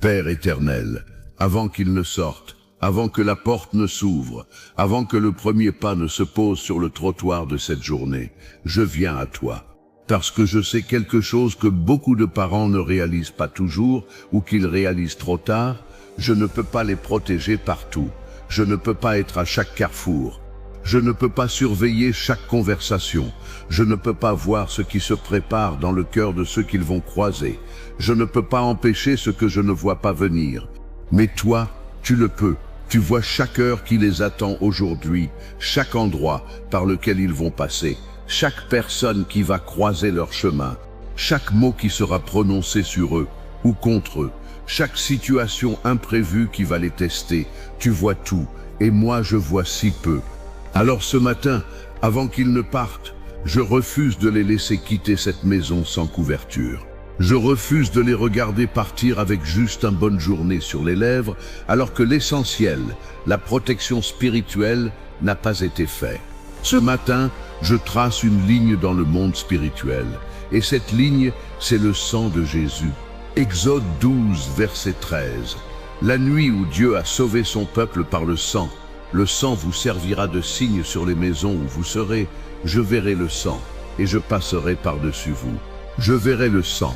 Père éternel, avant qu'il ne sorte, avant que la porte ne s'ouvre, avant que le premier pas ne se pose sur le trottoir de cette journée, je viens à toi. Parce que je sais quelque chose que beaucoup de parents ne réalisent pas toujours ou qu'ils réalisent trop tard, je ne peux pas les protéger partout. Je ne peux pas être à chaque carrefour. Je ne peux pas surveiller chaque conversation. Je ne peux pas voir ce qui se prépare dans le cœur de ceux qu'ils vont croiser. Je ne peux pas empêcher ce que je ne vois pas venir. Mais toi, tu le peux. Tu vois chaque heure qui les attend aujourd'hui, chaque endroit par lequel ils vont passer, chaque personne qui va croiser leur chemin, chaque mot qui sera prononcé sur eux ou contre eux, chaque situation imprévue qui va les tester. Tu vois tout, et moi je vois si peu. Alors ce matin, avant qu'ils ne partent, je refuse de les laisser quitter cette maison sans couverture. Je refuse de les regarder partir avec juste une bonne journée sur les lèvres, alors que l'essentiel, la protection spirituelle, n'a pas été fait. Ce matin, je trace une ligne dans le monde spirituel, et cette ligne, c'est le sang de Jésus. Exode 12, verset 13. La nuit où Dieu a sauvé son peuple par le sang vous servira de signe sur les maisons où vous serez. Je verrai le sang, et je passerai par-dessus vous. Je verrai le sang.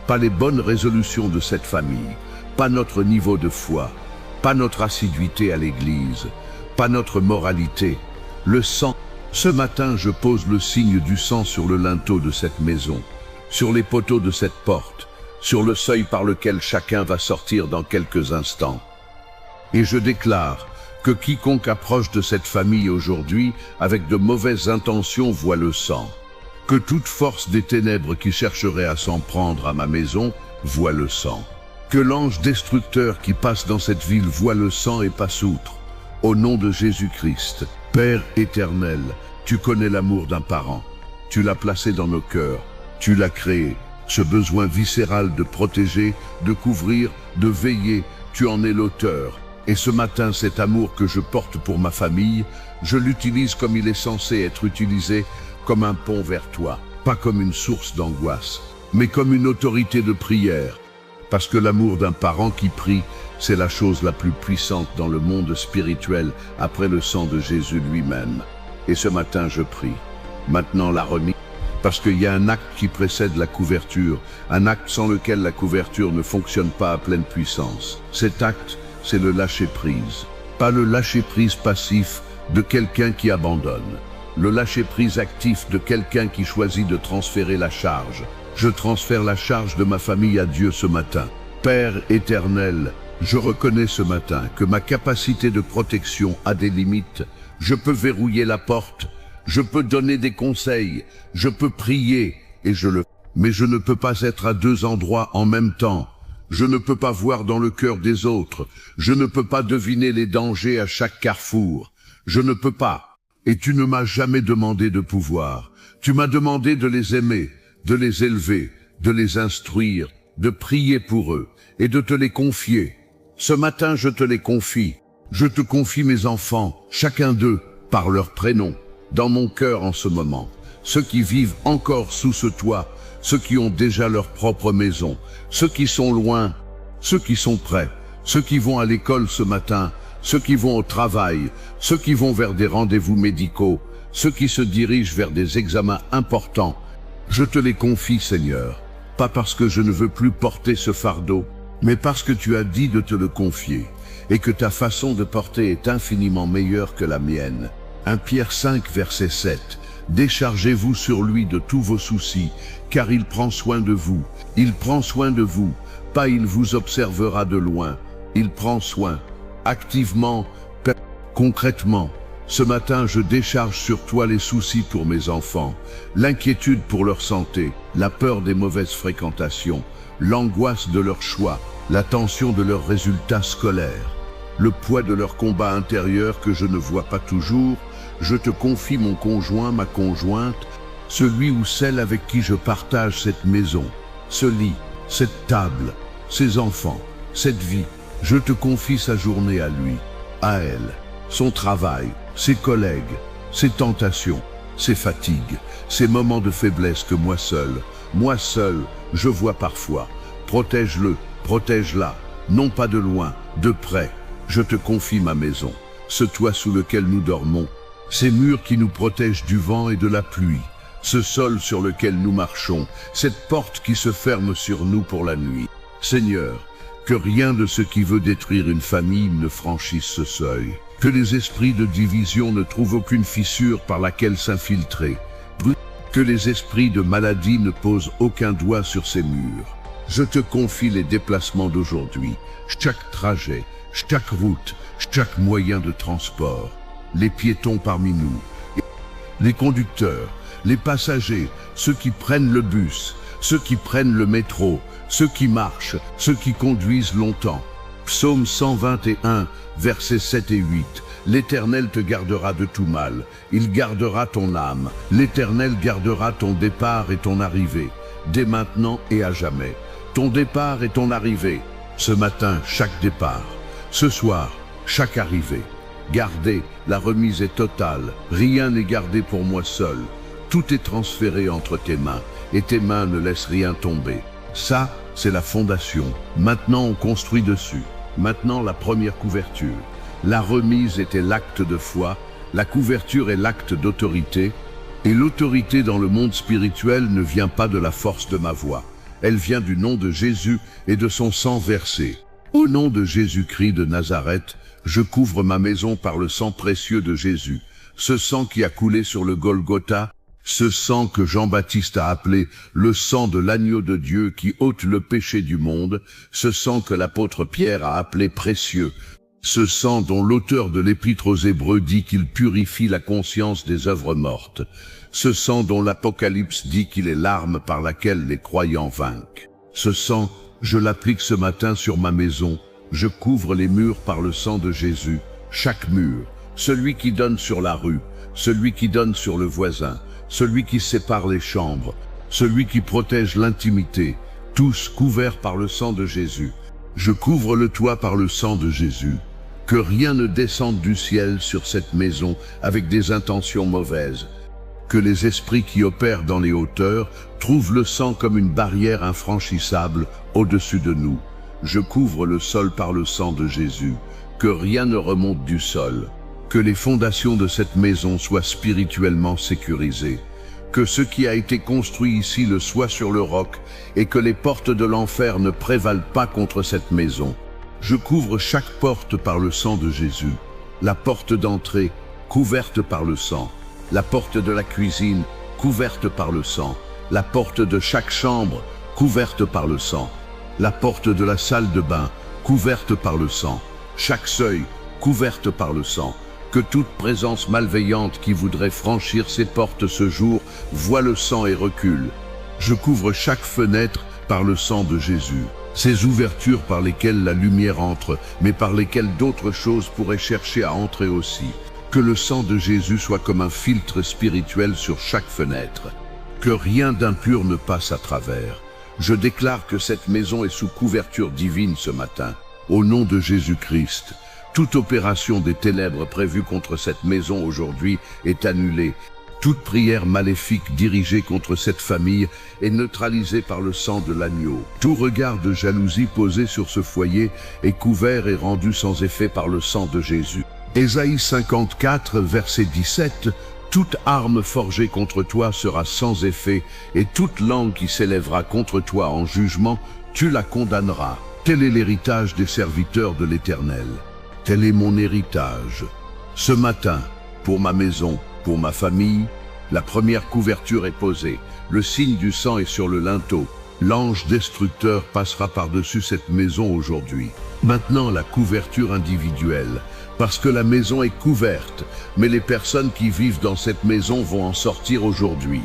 Pas les bonnes résolutions de cette famille, pas notre niveau de foi, pas notre assiduité à l'église, pas notre moralité. Le sang. Ce matin, je pose le signe du sang sur le linteau de cette maison, sur les poteaux de cette porte, sur le seuil par lequel chacun va sortir dans quelques instants. Et je déclare que quiconque approche de cette famille aujourd'hui avec de mauvaises intentions voit le sang. Que toute force des ténèbres qui chercherait à s'en prendre à ma maison voit le sang. Que l'ange destructeur qui passe dans cette ville voit le sang et passe outre. Au nom de Jésus-Christ, Père éternel, tu connais l'amour d'un parent. Tu l'as placé dans nos cœurs. Tu l'as créé. Ce besoin viscéral de protéger, de couvrir, de veiller, tu en es l'auteur. Et ce matin, cet amour que je porte pour ma famille, je l'utilise comme il est censé être utilisé, comme un pont vers toi, pas comme une source d'angoisse, mais comme une autorité de prière. Parce que l'amour d'un parent qui prie, c'est la chose la plus puissante dans le monde spirituel après le sang de Jésus lui-même. Et ce matin, je prie. Maintenant, la remise. Parce qu'il y a un acte qui précède la couverture, un acte sans lequel la couverture ne fonctionne pas à pleine puissance. Cet acte, c'est le lâcher-prise. Pas le lâcher-prise passif de quelqu'un qui abandonne. Le lâcher-prise actif de quelqu'un qui choisit de transférer la charge. Je transfère la charge de ma famille à Dieu ce matin. Père éternel, je reconnais ce matin que ma capacité de protection a des limites. Je peux verrouiller la porte, je peux donner des conseils, je peux prier, et je le fais. Mais je ne peux pas être à deux endroits en même temps. Je ne peux pas voir dans le cœur des autres. Je ne peux pas deviner les dangers à chaque carrefour. Je ne peux pas. Et tu ne m'as jamais demandé de pouvoir. Tu m'as demandé de les aimer, de les élever, de les instruire, de prier pour eux et de te les confier. Ce matin, je te les confie. Je te confie mes enfants, chacun d'eux, par leur prénom, dans mon cœur en ce moment. Ceux qui vivent encore sous ce toit, ceux qui ont déjà leur propre maison, ceux qui sont loin, ceux qui sont près, ceux qui vont à l'école ce matin, ceux qui vont au travail, ceux qui vont vers des rendez-vous médicaux, ceux qui se dirigent vers des examens importants. Je te les confie, Seigneur, pas parce que je ne veux plus porter ce fardeau, mais parce que tu as dit de te le confier, et que ta façon de porter est infiniment meilleure que la mienne. 1 Pierre 5, verset 7. Déchargez-vous sur lui de tous vos soucis, car il prend soin de vous. Il prend soin de vous, pas il vous observera de loin. Il prend soin, activement, concrètement. Ce matin, je décharge sur toi les soucis pour mes enfants, l'inquiétude pour leur santé, la peur des mauvaises fréquentations, l'angoisse de leur choix, la tension de leurs résultats scolaires, le poids de leur combat intérieur que je ne vois pas toujours. Je te confie mon conjoint, ma conjointe, celui ou celle avec qui je partage cette maison, ce lit, cette table, ses enfants, cette vie. Je te confie sa journée à lui, à elle, son travail, ses collègues, ses tentations, ses fatigues, ses moments de faiblesse que moi seul, je vois parfois. Protège-le, protège-la, non pas de loin, de près. Je te confie ma maison, ce toit sous lequel nous dormons, ces murs qui nous protègent du vent et de la pluie, ce sol sur lequel nous marchons, cette porte qui se ferme sur nous pour la nuit. Seigneur, que rien de ce qui veut détruire une famille ne franchisse ce seuil. Que les esprits de division ne trouvent aucune fissure par laquelle s'infiltrer. Que les esprits de maladie ne posent aucun doigt sur ces murs. Je te confie les déplacements d'aujourd'hui, chaque trajet, chaque route, chaque moyen de transport, les piétons parmi nous, les conducteurs, les passagers, ceux qui prennent le bus, ceux qui prennent le métro, ceux qui marchent, ceux qui conduisent longtemps. Psaume 121, versets 7 et 8. L'Éternel te gardera de tout mal, il gardera ton âme, l'Éternel gardera ton départ et ton arrivée, dès maintenant et à jamais. Ton départ et ton arrivée, ce matin, chaque départ, ce soir, chaque arrivée. Gardez, la remise est totale, rien n'est gardé pour moi seul. Tout est transféré entre tes mains, et tes mains ne laissent rien tomber. Ça, c'est la fondation. Maintenant, on construit dessus. Maintenant, la première couverture. La remise était l'acte de foi, la couverture est l'acte d'autorité, et l'autorité dans le monde spirituel ne vient pas de la force de ma voix. Elle vient du nom de Jésus et de son sang versé. Au nom de Jésus-Christ de Nazareth, je couvre ma maison par le sang précieux de Jésus, ce sang qui a coulé sur le Golgotha, ce sang que Jean-Baptiste a appelé le sang de l'agneau de Dieu qui ôte le péché du monde, ce sang que l'apôtre Pierre a appelé précieux, ce sang dont l'auteur de l'Épître aux Hébreux dit qu'il purifie la conscience des œuvres mortes, ce sang dont l'Apocalypse dit qu'il est l'arme par laquelle les croyants vainquent. Ce sang, je l'applique ce matin sur ma maison, je couvre les murs par le sang de Jésus, chaque mur, celui qui donne sur la rue, celui qui donne sur le voisin, celui qui sépare les chambres, celui qui protège l'intimité, tous couverts par le sang de Jésus. Je couvre le toit par le sang de Jésus. Que rien ne descende du ciel sur cette maison avec des intentions mauvaises. Que les esprits qui opèrent dans les hauteurs trouvent le sang comme une barrière infranchissable au-dessus de nous. Je couvre le sol par le sang de Jésus. Que rien ne remonte du sol. Que les fondations de cette maison soient spirituellement sécurisées. Que ce qui a été construit ici le soit sur le roc et que les portes de l'enfer ne prévalent pas contre cette maison. Je couvre chaque porte par le sang de Jésus. La porte d'entrée, couverte par le sang. La porte de la cuisine, couverte par le sang. La porte de chaque chambre, couverte par le sang. La porte de la salle de bain, couverte par le sang. Chaque seuil, couverte par le sang. Que toute présence malveillante qui voudrait franchir ces portes ce jour voie le sang et recule. Je couvre chaque fenêtre par le sang de Jésus. Ces ouvertures par lesquelles la lumière entre, mais par lesquelles d'autres choses pourraient chercher à entrer aussi. Que le sang de Jésus soit comme un filtre spirituel sur chaque fenêtre. Que rien d'impur ne passe à travers. Je déclare que cette maison est sous couverture divine ce matin. Au nom de Jésus-Christ, toute opération des ténèbres prévue contre cette maison aujourd'hui est annulée. Toute prière maléfique dirigée contre cette famille est neutralisée par le sang de l'agneau. Tout regard de jalousie posé sur ce foyer est couvert et rendu sans effet par le sang de Jésus. Ésaïe 54, verset 17, « Toute arme forgée contre toi sera sans effet, et toute langue qui s'élèvera contre toi en jugement, tu la condamneras. Tel est l'héritage des serviteurs de l'Éternel. Tel est mon héritage. » Ce matin, pour ma maison, pour ma famille, la première couverture est posée. Le signe du sang est sur le linteau. L'ange destructeur passera par-dessus cette maison aujourd'hui. Maintenant, la couverture individuelle. Parce que la maison est couverte, mais les personnes qui vivent dans cette maison vont en sortir aujourd'hui.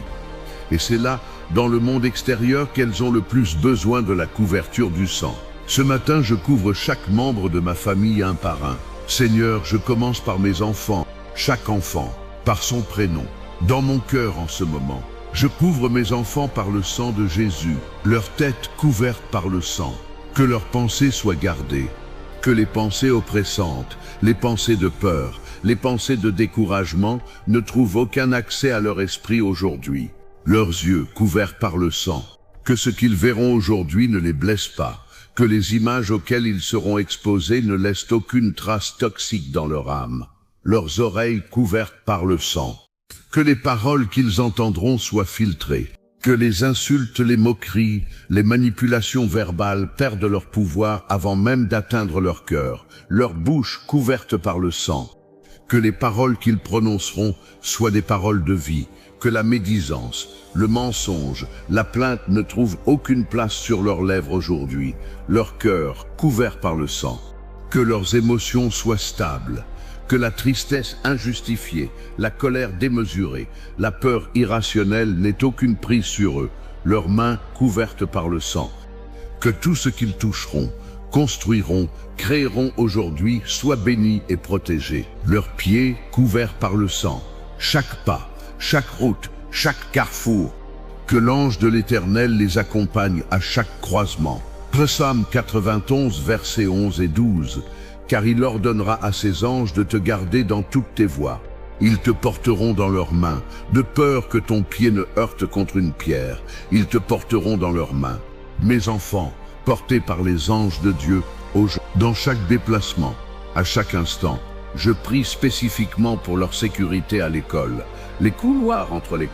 Et c'est là, dans le monde extérieur, qu'elles ont le plus besoin de la couverture du sang. Ce matin, je couvre chaque membre de ma famille un par un. Seigneur, je commence par mes enfants, chaque enfant, par son prénom. Dans mon cœur en ce moment, je couvre mes enfants par le sang de Jésus, leur tête couverte par le sang. Que leurs pensées soient gardées. Que les pensées oppressantes, les pensées de peur, les pensées de découragement ne trouvent aucun accès à leur esprit aujourd'hui. Leurs yeux couverts par le sang. Que ce qu'ils verront aujourd'hui ne les blesse pas. que les images auxquelles ils seront exposés ne laissent aucune trace toxique dans leur âme, leurs oreilles couvertes par le sang, que les paroles qu'ils entendront soient filtrées, que les insultes, les moqueries, les manipulations verbales perdent leur pouvoir avant même d'atteindre leur cœur, leur bouche couverte par le sang, que les paroles qu'ils prononceront soient des paroles de vie, que la médisance, le mensonge, la plainte ne trouvent aucune place sur leurs lèvres aujourd'hui, leur cœur couvert par le sang, que leurs émotions soient stables, que la tristesse injustifiée, la colère démesurée, la peur irrationnelle n'aient aucune prise sur eux, leurs mains couvertes par le sang, que tout ce qu'ils toucheront, construiront, créeront aujourd'hui soit béni et protégé, leurs pieds couverts par le sang, chaque pas, chaque route, chaque carrefour, que l'ange de l'Éternel les accompagne à chaque croisement. Psaume 91, versets 11 et 12. Car il ordonnera à ses anges de te garder dans toutes tes voies. Ils te porteront dans leurs mains, de peur que ton pied ne heurte contre une pierre. Ils te porteront dans leurs mains. Mes enfants, portés par les anges de Dieu, dans chaque déplacement, à chaque instant, je prie spécifiquement pour leur sécurité à l'école, les couloirs entre les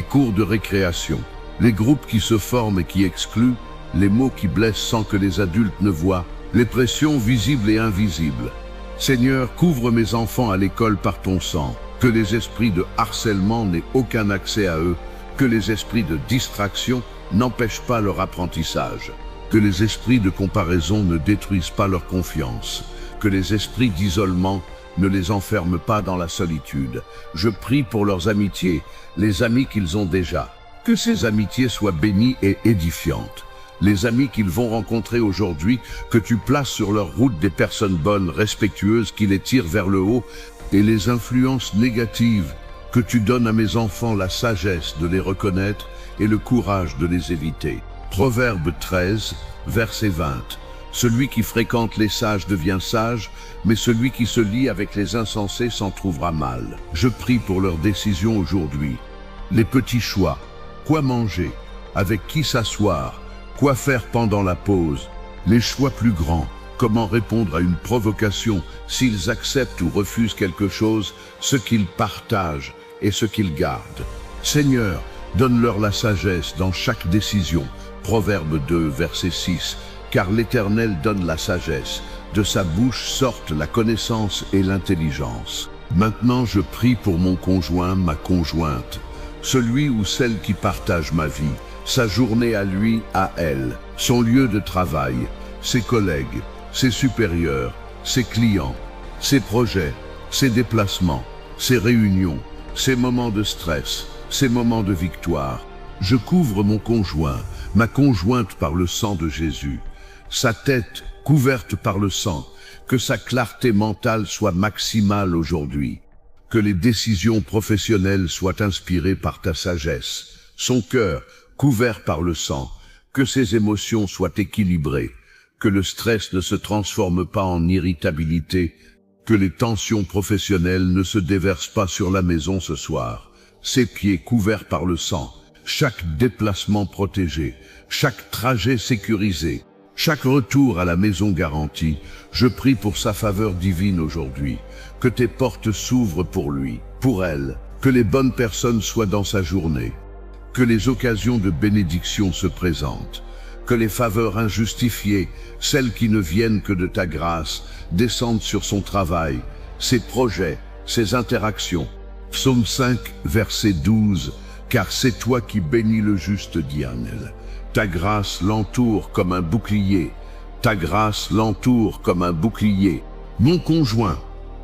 cours de récréation, les groupes qui se forment et qui excluent, les mots qui blessent sans que les adultes ne voient, les pressions visibles et invisibles. Seigneur, couvre mes enfants à l'école par ton sang, que les esprits de harcèlement n'aient aucun accès à eux, que les esprits de distraction n'empêchent pas leur apprentissage, que les esprits de comparaison ne détruisent pas leur confiance, que les esprits d'isolement ne les enferment pas dans la solitude. Je prie pour leurs amitiés, les amis qu'ils ont déjà, que ces amitiés soient bénies et édifiantes. Les amis qu'ils vont rencontrer aujourd'hui, que tu places sur leur route des personnes bonnes, respectueuses, qui les tirent vers le haut, et les influences négatives, que tu donnes à mes enfants la sagesse de les reconnaître et le courage de les éviter. Proverbe 13, verset 20. Celui qui fréquente les sages devient sage, mais celui qui se lie avec les insensés s'en trouvera mal. Je prie pour leurs décisions aujourd'hui. Les petits choix, quoi manger, avec qui s'asseoir, quoi faire pendant la pause, les choix plus grands, comment répondre à une provocation, s'ils acceptent ou refusent quelque chose, ce qu'ils partagent et ce qu'ils gardent. Seigneur, donne-leur la sagesse dans chaque décision. Proverbe 2, verset 6. Car l'Éternel donne la sagesse, de sa bouche sortent la connaissance et l'intelligence. Maintenant je prie pour mon conjoint, ma conjointe, celui ou celle qui partage ma vie, sa journée à lui, à elle, son lieu de travail, ses collègues, ses supérieurs, ses clients, ses projets, ses déplacements, ses réunions, ses moments de stress, ses moments de victoire. Je couvre mon conjoint, ma conjointe par le sang de Jésus, sa tête couverte par le sang, que sa clarté mentale soit maximale aujourd'hui, que les décisions professionnelles soient inspirées par ta sagesse, son cœur couvert par le sang, que ses émotions soient équilibrées, que le stress ne se transforme pas en irritabilité, que les tensions professionnelles ne se déversent pas sur la maison ce soir, ses pieds couverts par le sang, chaque déplacement protégé, chaque trajet sécurisé, chaque retour à la maison garantie. Je prie pour sa faveur divine aujourd'hui, que tes portes s'ouvrent pour lui, pour elle, que les bonnes personnes soient dans sa journée, que les occasions de bénédiction se présentent, que les faveurs injustifiées, celles qui ne viennent que de ta grâce, descendent sur son travail, ses projets, ses interactions. Psaume 5, verset 12, car c'est toi qui bénis le juste, dit Anel. Ta grâce l'entoure comme un bouclier, ta grâce l'entoure comme un bouclier. Mon conjoint,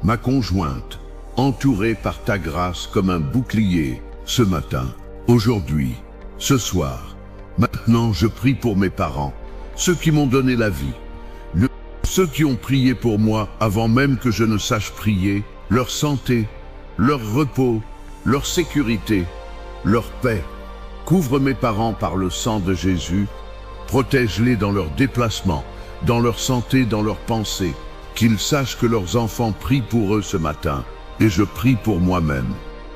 ma conjointe, entouré par ta grâce comme un bouclier, ce matin, aujourd'hui, ce soir. Maintenant, je prie pour mes parents, ceux qui m'ont donné la vie, ceux qui ont prié pour moi avant même que je ne sache prier, leur santé, leur repos, leur sécurité, leur paix. Couvre mes parents par le sang de Jésus, protège-les dans leurs déplacements, dans leur santé, dans leurs pensées, qu'ils sachent que leurs enfants prient pour eux ce matin, et je prie pour moi-même,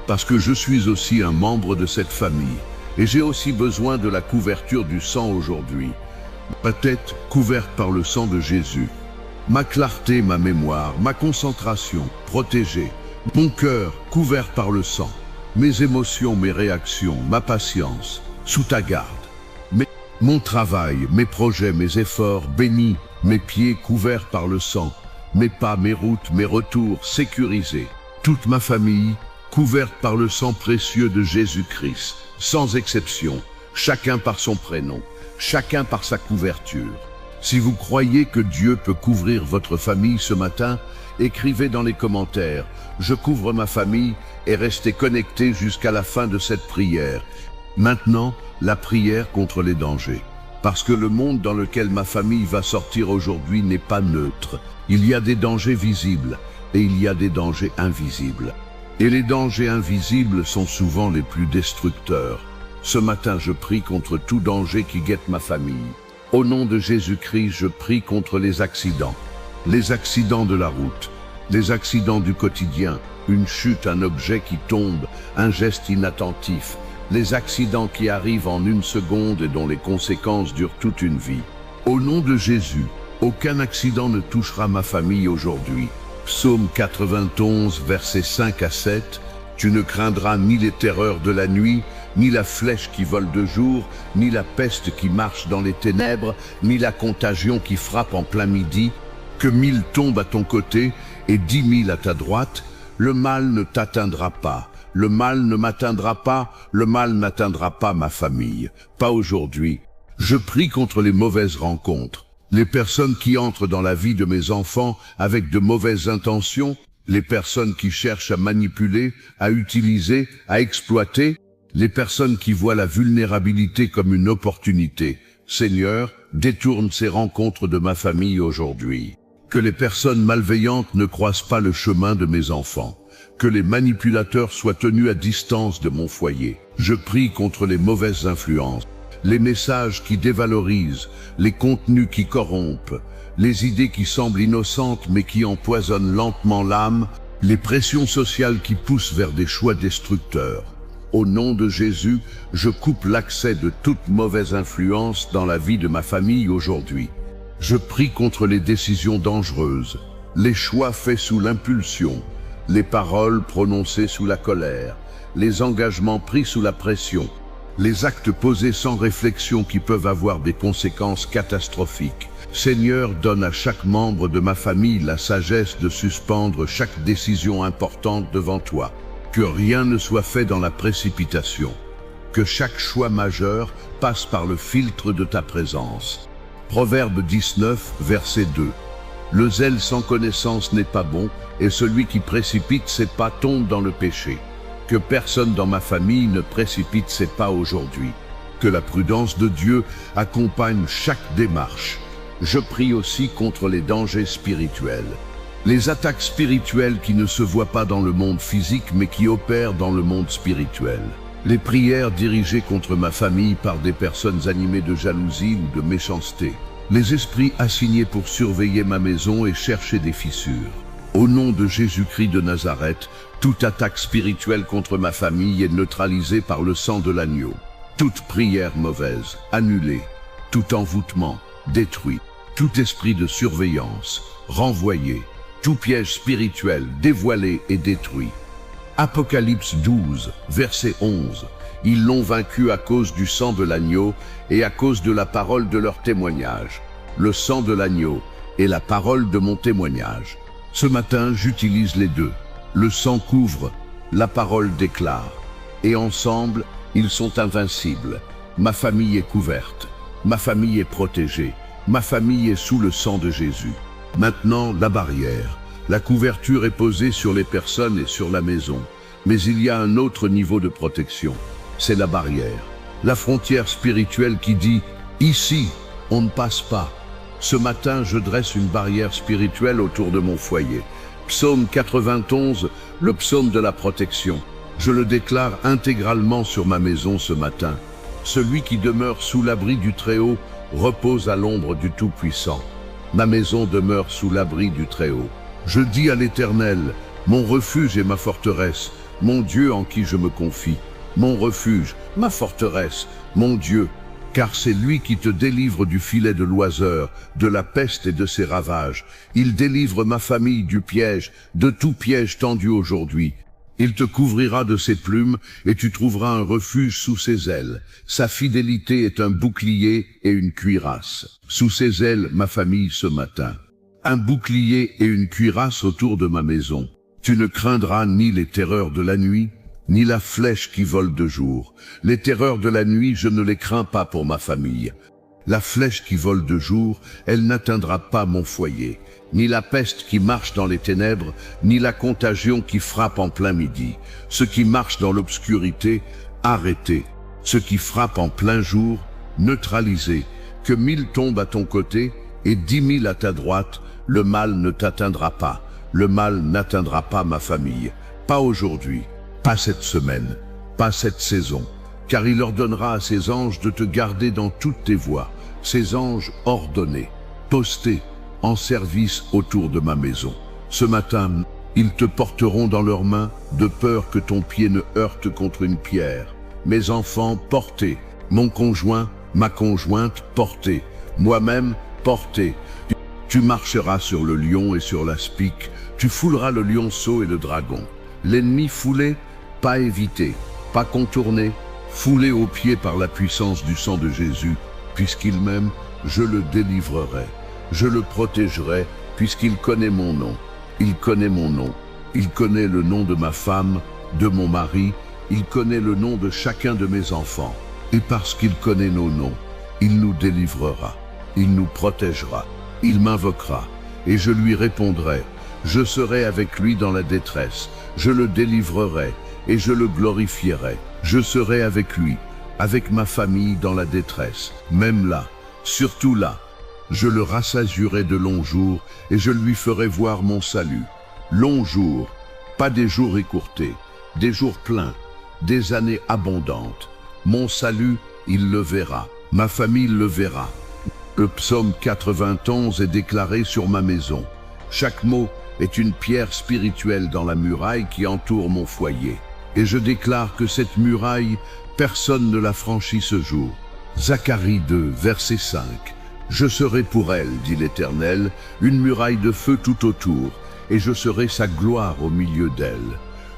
parce que je suis aussi un membre de cette famille, et j'ai aussi besoin de la couverture du sang aujourd'hui. ma tête couverte par le sang de Jésus, ma clarté, ma mémoire, ma concentration protégée, mon cœur couvert par le sang, mes émotions, mes réactions, ma patience sous ta garde, mon travail, mes projets, mes efforts bénis, mes pieds couverts par le sang, mes pas, mes routes, mes retours sécurisés, toute ma famille couverte par le sang précieux de Jésus-Christ, sans exception, chacun par son prénom, chacun par sa couverture. Si vous croyez que Dieu peut couvrir votre famille ce matin, écrivez dans les commentaires « Je couvre ma famille » et restez connectés jusqu'à la fin de cette prière. Maintenant, la prière contre les dangers. Parce que le monde dans lequel ma famille va sortir aujourd'hui n'est pas neutre. Il y a des dangers visibles et il y a des dangers invisibles. Et les dangers invisibles sont souvent les plus destructeurs. Ce matin, je prie contre tout danger qui guette ma famille. Au nom de Jésus-Christ, je prie contre les accidents de la route, les accidents du quotidien, une chute, un objet qui tombe, un geste inattentif, les accidents qui arrivent en une seconde et dont les conséquences durent toute une vie. Au nom de Jésus, aucun accident ne touchera ma famille aujourd'hui. Psaume 91, versets 5 à 7, « Tu ne craindras ni les terreurs de la nuit, ni la flèche qui vole de jour, ni la peste qui marche dans les ténèbres, ni la contagion qui frappe en plein midi, que 1000 tombent à ton côté et 10 000 à ta droite, le mal ne t'atteindra pas. Le mal ne m'atteindra pas, le mal n'atteindra pas ma famille, pas aujourd'hui. Je prie contre les mauvaises rencontres, les personnes qui entrent dans la vie de mes enfants avec de mauvaises intentions, les personnes qui cherchent à manipuler, à utiliser, à exploiter, les personnes qui voient la vulnérabilité comme une opportunité. Seigneur, détourne ces rencontres de ma famille aujourd'hui. Que les personnes malveillantes ne croisent pas le chemin de mes enfants. Que les manipulateurs soient tenus à distance de mon foyer. Je prie contre les mauvaises influences, les messages qui dévalorisent, les contenus qui corrompent, les idées qui semblent innocentes mais qui empoisonnent lentement l'âme, les pressions sociales qui poussent vers des choix destructeurs. Au nom de Jésus, je coupe l'accès de toute mauvaise influence dans la vie de ma famille aujourd'hui. Je prie contre les décisions dangereuses, les choix faits sous l'impulsion, les paroles prononcées sous la colère, les engagements pris sous la pression, les actes posés sans réflexion qui peuvent avoir des conséquences catastrophiques. Seigneur, donne à chaque membre de ma famille la sagesse de suspendre chaque décision importante devant toi. Que rien ne soit fait dans la précipitation. Que chaque choix majeur passe par le filtre de ta présence. Proverbe 19, verset 2. Le zèle sans connaissance n'est pas bon, et celui qui précipite ses pas tombe dans le péché. Que personne dans ma famille ne précipite ses pas aujourd'hui. Que la prudence de Dieu accompagne chaque démarche. Je prie aussi contre les dangers spirituels. Les attaques spirituelles qui ne se voient pas dans le monde physique mais qui opèrent dans le monde spirituel. Les prières dirigées contre ma famille par des personnes animées de jalousie ou de méchanceté. Les esprits assignés pour surveiller ma maison et chercher des fissures. Au nom de Jésus-Christ de Nazareth, toute attaque spirituelle contre ma famille est neutralisée par le sang de l'agneau. Toute prière mauvaise, annulée. Tout envoûtement, détruit. Tout esprit de surveillance, renvoyé. Tout piège spirituel, dévoilé et détruit. Apocalypse 12, verset 11. Ils l'ont vaincu à cause du sang de l'agneau et à cause de la parole de leur témoignage. Le sang de l'agneau et la parole de mon témoignage. Ce matin, j'utilise les deux. Le sang couvre, la parole déclare. Et ensemble, ils sont invincibles. Ma famille est couverte. Ma famille est protégée. Ma famille est sous le sang de Jésus. Maintenant, la barrière. La couverture est posée sur les personnes et sur la maison. Mais il y a un autre niveau de protection. C'est la barrière. La frontière spirituelle qui dit « Ici, on ne passe pas ». Ce matin, je dresse une barrière spirituelle autour de mon foyer. Psaume 91, le psaume de la protection. Je le déclare intégralement sur ma maison ce matin. Celui qui demeure sous l'abri du Très-Haut repose à l'ombre du Tout-Puissant. Ma maison demeure sous l'abri du Très-Haut. Je dis à l'Éternel, mon refuge et ma forteresse, mon Dieu en qui je me confie. Mon refuge, ma forteresse, mon Dieu. car c'est lui qui te délivre du filet de l'oiseur, de la peste et de ses ravages. Il délivre ma famille du piège, de tout piège tendu aujourd'hui. Il te couvrira de ses plumes, et tu trouveras un refuge sous ses ailes. Sa fidélité est un bouclier et une cuirasse. Sous ses ailes, ma famille ce matin. Un bouclier et une cuirasse autour de ma maison. Tu ne craindras ni les terreurs de la nuit, ni la flèche qui vole de jour. Les terreurs de la nuit, je ne les crains pas pour ma famille. La flèche qui vole de jour, elle n'atteindra pas mon foyer. Ni la peste qui marche dans les ténèbres, ni la contagion qui frappe en plein midi. Ceux qui marchent dans l'obscurité, arrêtez. Ceux qui frappent en plein jour, neutralisez. Que 1000 tombent à ton côté et 10 000 à ta droite, le mal ne t'atteindra pas. Le mal n'atteindra pas ma famille. Pas aujourd'hui. Pas cette semaine, pas cette saison, car il ordonnera à ses anges de te garder dans toutes tes voies, ses anges ordonnés, postés, en service autour de ma maison. Ce matin, ils te porteront dans leurs mains, de peur que ton pied ne heurte contre une pierre. Mes enfants, portés, mon conjoint, ma conjointe, portés, moi-même, portés. Tu marcheras sur le lion et sur l'aspic, tu fouleras le lionceau et le dragon. L'ennemi foulé, pas évité, pas contourné, foulé aux pieds par la puissance du sang de Jésus, puisqu'il m'aime, je le délivrerai, je le protégerai, puisqu'il connaît mon nom. Il connaît mon nom, il connaît le nom de ma femme, de mon mari, il connaît le nom de chacun de mes enfants. Et parce qu'il connaît nos noms, il nous délivrera, il nous protégera, il m'invoquera, et je lui répondrai. Je serai avec lui dans la détresse, je le délivrerai, et je le glorifierai. Je serai avec lui, avec ma famille dans la détresse, même là, surtout là. Je le rassasierai de longs jours, et je lui ferai voir mon salut. Longs jours, pas des jours écourtés, des jours pleins, des années abondantes. Mon salut, il le verra, ma famille le verra. Le psaume 91 est déclaré sur ma maison. Chaque mot est une pierre spirituelle dans la muraille qui entoure mon foyer. Et je déclare que cette muraille, personne ne la franchit ce jour. Zacharie 2, verset 5. Je serai pour elle, dit l'Éternel, une muraille de feu tout autour, et je serai sa gloire au milieu d'elle.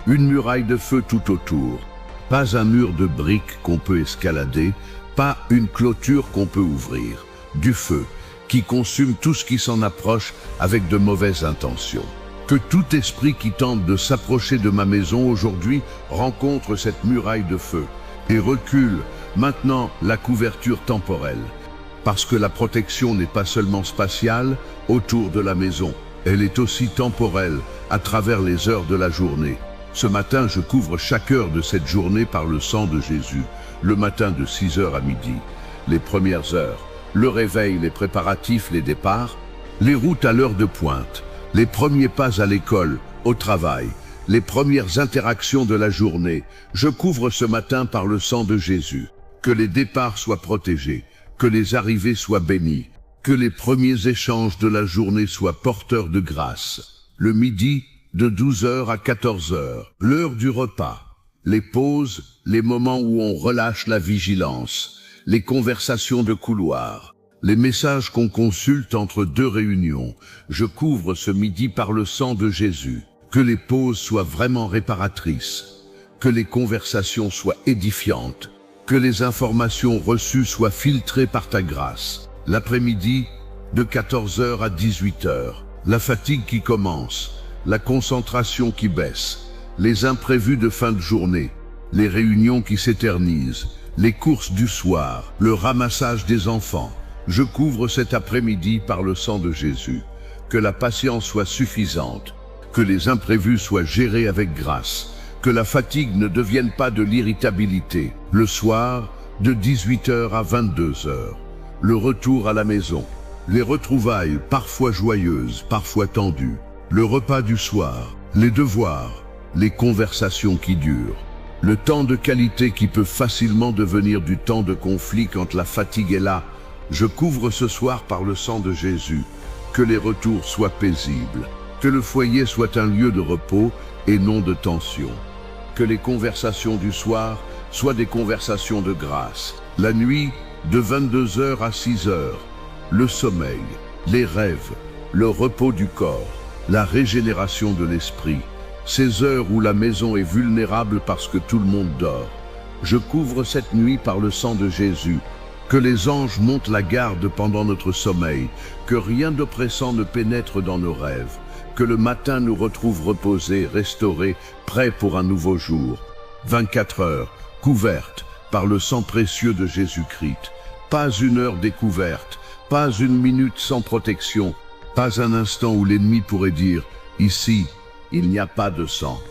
Une muraille de feu tout autour. Pas un mur de briques qu'on peut escalader, pas une clôture qu'on peut ouvrir. Du feu, qui consume tout ce qui s'en approche avec de mauvaises intentions. Que tout esprit qui tente de s'approcher de ma maison aujourd'hui rencontre cette muraille de feu et recule maintenant la couverture temporelle. Parce que la protection n'est pas seulement spatiale autour de la maison, elle est aussi temporelle à travers les heures de la journée. Ce matin, je couvre chaque heure de cette journée par le sang de Jésus. Le matin de 6h à midi, les premières heures, le réveil, les préparatifs, les départs, les routes à l'heure de pointe, les premiers pas à l'école, au travail, les premières interactions de la journée. Je couvre ce matin par le sang de Jésus. Que les départs soient protégés, que les arrivées soient bénies, que les premiers échanges de la journée soient porteurs de grâce. Le midi, de 12h à 14h, l'heure du repas, les pauses, les moments où on relâche la vigilance, les conversations de couloir, les messages qu'on consulte entre deux réunions. Je couvre ce midi par le sang de Jésus. Que les pauses soient vraiment réparatrices, que les conversations soient édifiantes, que les informations reçues soient filtrées par ta grâce. L'après-midi, de 14h à 18h, la fatigue qui commence, la concentration qui baisse, les imprévus de fin de journée, les réunions qui s'éternisent, les courses du soir, le ramassage des enfants. Je couvre cet après-midi par le sang de Jésus. Que la patience soit suffisante, que les imprévus soient gérés avec grâce, que la fatigue ne devienne pas de l'irritabilité. Le soir, de 18h à 22h, le retour à la maison, les retrouvailles parfois joyeuses, parfois tendues, le repas du soir, les devoirs, les conversations qui durent, le temps de qualité qui peut facilement devenir du temps de conflit quand la fatigue est là. Je couvre ce soir par le sang de Jésus. Que les retours soient paisibles, que le foyer soit un lieu de repos et non de tension. Que les conversations du soir soient des conversations de grâce. La nuit, de 22 heures à 6 heures, le sommeil, les rêves, le repos du corps, la régénération de l'esprit, ces heures où la maison est vulnérable parce que tout le monde dort. Je couvre cette nuit par le sang de Jésus, que les anges montent la garde pendant notre sommeil, que rien d'oppressant ne pénètre dans nos rêves, que le matin nous retrouve reposés, restaurés, prêts pour un nouveau jour. 24 heures, couvertes par le sang précieux de Jésus-Christ. Pas une heure découverte, pas une minute sans protection, pas un instant où l'ennemi pourrait dire « Ici, il n'y a pas de sang ».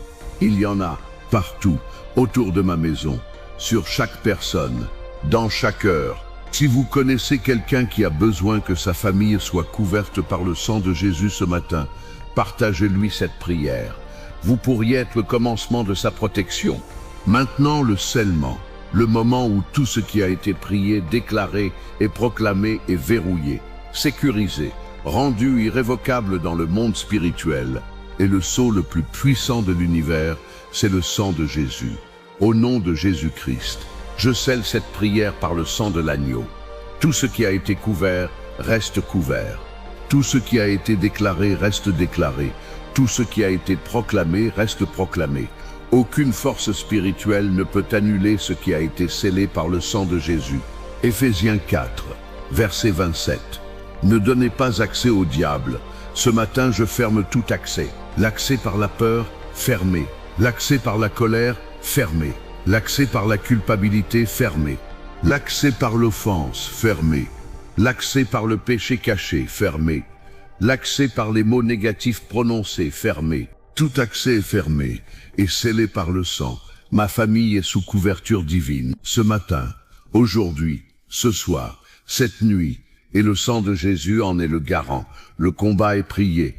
Il y en a partout, autour de ma maison, sur chaque personne, dans chaque heure. Si vous connaissez quelqu'un qui a besoin que sa famille soit couverte par le sang de Jésus ce matin, partagez-lui cette prière. Vous pourriez être le commencement de sa protection. Maintenant, le scellement, le moment où tout ce qui a été prié, déclaré et proclamé est verrouillé, sécurisé, rendu irrévocable dans le monde spirituel. Et le sceau le plus puissant de l'univers, c'est le sang de Jésus. Au nom de Jésus-Christ, je scelle cette prière par le sang de l'agneau. Tout ce qui a été couvert reste couvert. Tout ce qui a été déclaré reste déclaré. Tout ce qui a été proclamé reste proclamé. Aucune force spirituelle ne peut annuler ce qui a été scellé par le sang de Jésus. Éphésiens 4, verset 27. Ne donnez pas accès au diable. Ce matin, je ferme tout accès. L'accès par la peur, fermé. L'accès par la colère, fermé. L'accès par la culpabilité, fermé. L'accès par l'offense, fermé. L'accès par le péché caché, fermé. L'accès par les mots négatifs prononcés, fermé. Tout accès est fermé et scellé par le sang. Ma famille est sous couverture divine. Ce matin, aujourd'hui, ce soir, cette nuit, et le sang de Jésus en est le garant. Le combat est prié.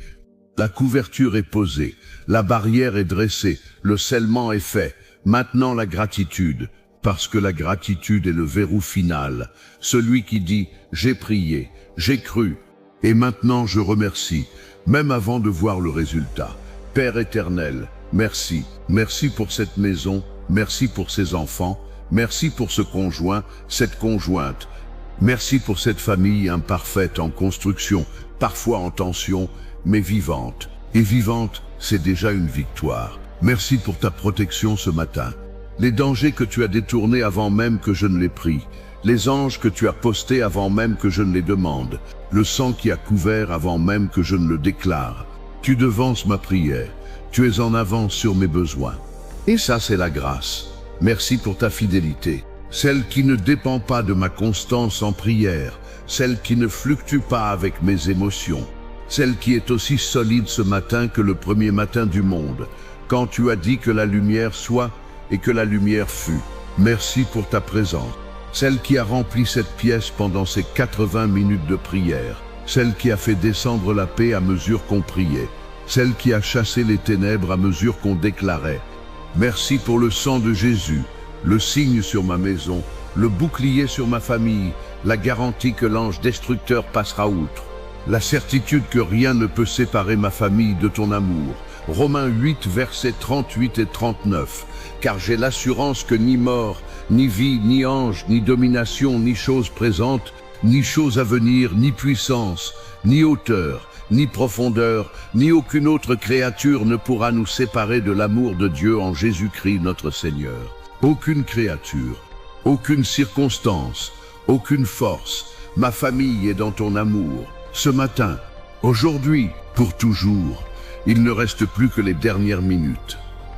La couverture est posée. La barrière est dressée. Le scellement est fait. Maintenant la gratitude, parce que la gratitude est le verrou final. Celui qui dit « j'ai prié, j'ai cru, et maintenant je remercie », même avant de voir le résultat. Père éternel, merci. Merci pour cette maison, merci pour ces enfants, merci pour ce conjoint, cette conjointe. Merci pour cette famille imparfaite en construction, parfois en tension, mais vivante. Et vivante, c'est déjà une victoire. Merci pour ta protection ce matin. Les dangers que tu as détournés avant même que je ne les prie. Les anges que tu as postés avant même que je ne les demande. Le sang qui a couvert avant même que je ne le déclare. Tu devances ma prière. Tu es en avance sur mes besoins. Et ça, c'est la grâce. Merci pour ta fidélité. Celle qui ne dépend pas de ma constance en prière. Celle qui ne fluctue pas avec mes émotions. Celle qui est aussi solide ce matin que le premier matin du monde. Quand tu as dit que la lumière soit et que la lumière fut. Merci pour ta présence. Celle qui a rempli cette pièce pendant ces 80 minutes de prière. Celle qui a fait descendre la paix à mesure qu'on priait. Celle qui a chassé les ténèbres à mesure qu'on déclarait. Merci pour le sang de Jésus, le signe sur ma maison, le bouclier sur ma famille, la garantie que l'ange destructeur passera outre. La certitude que rien ne peut séparer ma famille de ton amour. Romains 8, versets 38 et 39. Car j'ai l'assurance que ni mort, ni vie, ni ange, ni domination, ni chose présente, ni chose à venir, ni puissance, ni hauteur, ni profondeur, ni aucune autre créature ne pourra nous séparer de l'amour de Dieu en Jésus-Christ notre Seigneur. Aucune créature, aucune circonstance, aucune force, ma famille est dans ton amour. Ce matin, aujourd'hui, pour toujours. Il ne reste plus que les dernières minutes.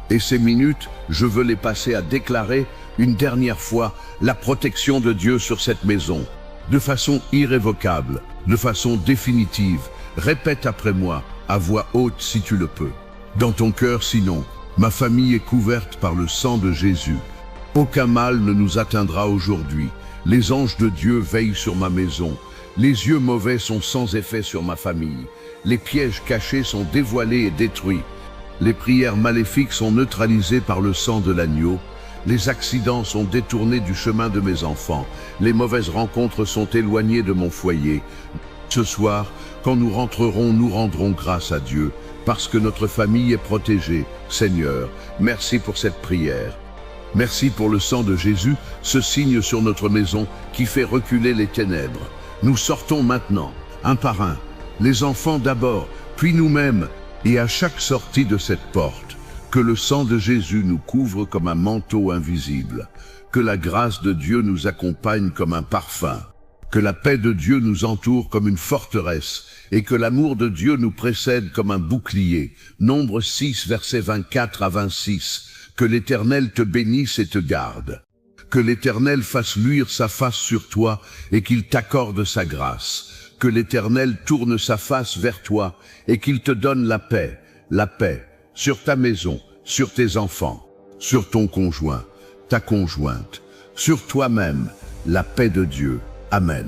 Et ces minutes, je veux les passer à déclarer une dernière fois la protection de Dieu sur cette maison. De façon irrévocable, de façon définitive. Répète après moi, à voix haute si tu le peux. Dans ton cœur sinon, ma famille est couverte par le sang de Jésus. Aucun mal ne nous atteindra aujourd'hui. Les anges de Dieu veillent sur ma maison. Les yeux mauvais sont sans effet sur ma famille. Les pièges cachés sont dévoilés et détruits. Les prières maléfiques sont neutralisées par le sang de l'agneau. Les accidents sont détournés du chemin de mes enfants. Les mauvaises rencontres sont éloignées de mon foyer. Ce soir, quand nous rentrerons, nous rendrons grâce à Dieu, parce que notre famille est protégée. Seigneur, merci pour cette prière. Merci pour le sang de Jésus, ce signe sur notre maison qui fait reculer les ténèbres. Nous sortons maintenant, un par un, les enfants d'abord, puis nous-mêmes, et à chaque sortie de cette porte, que le sang de Jésus nous couvre comme un manteau invisible, que la grâce de Dieu nous accompagne comme un parfum, que la paix de Dieu nous entoure comme une forteresse, et que l'amour de Dieu nous précède comme un bouclier. Nombre 6, versets 24 à 26. Que l'Éternel te bénisse et te garde. Que l'Éternel fasse luire sa face sur toi et qu'il t'accorde sa grâce. Que l'Éternel tourne sa face vers toi et qu'il te donne la paix, sur ta maison, sur tes enfants, sur ton conjoint, ta conjointe, sur toi-même, la paix de Dieu. Amen.